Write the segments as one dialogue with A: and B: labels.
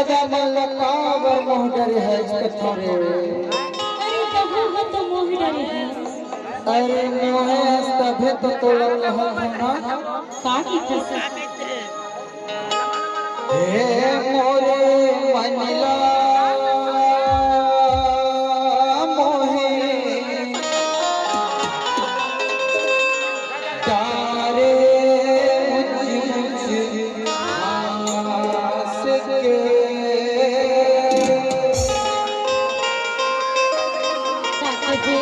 A: दादा मल्लकावर मोहडर है कथरे
B: अरे कहाँ है तो मोहडर है।
A: अरे मोहे तभे तो लग रहा ना
B: का की कसम।
A: हे मोरे मनला मोहे तारे मुझ आस के
B: साकबे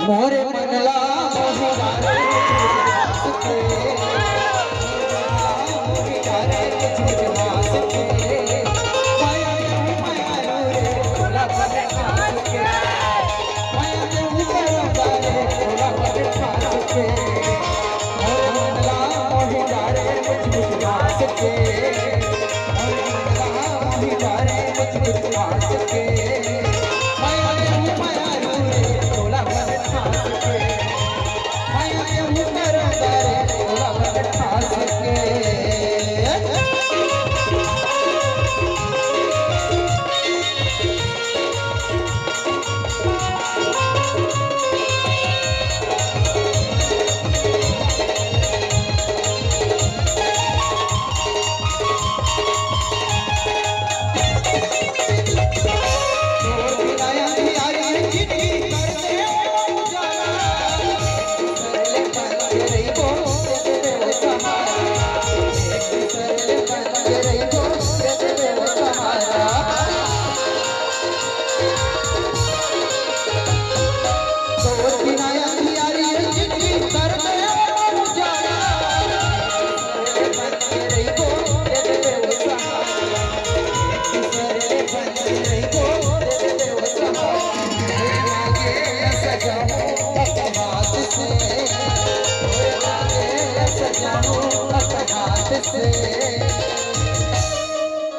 A: मोरे मनला मोहे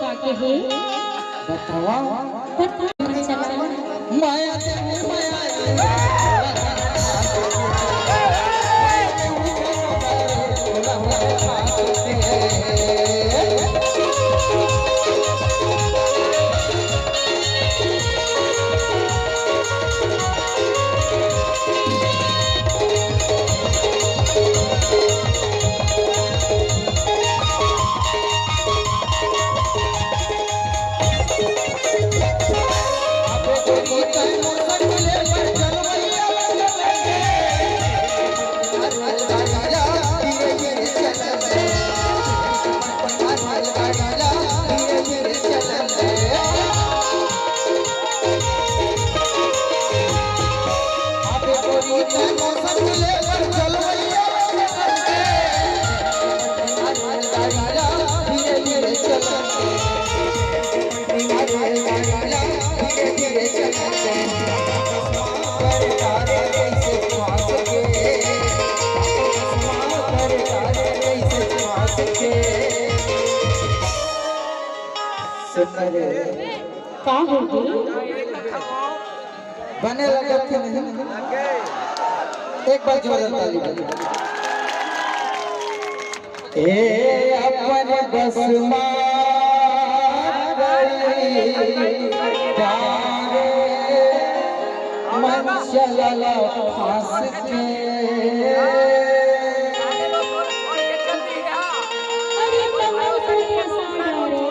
B: काके है
A: बतावा माया
B: का हो गई
A: बने लगा कि नहीं एक बार जोरदार ताली बजाओ ए अपन बस मार गई तारे मन चला फांस के
B: अरे कहाँ से सारे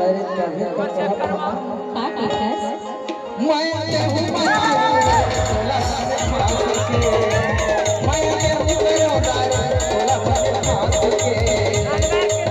A: अरे कभी का
B: का की कस
A: मैं हूँ तोला फांस के मैं हूँ तेरा दार तोला फांस के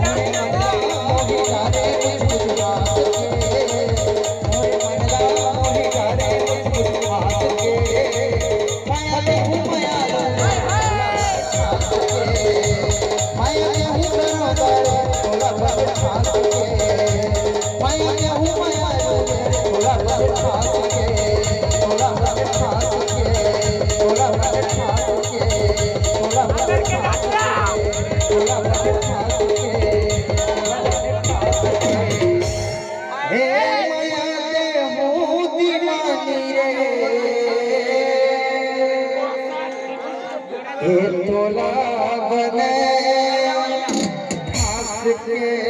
A: तोला बने के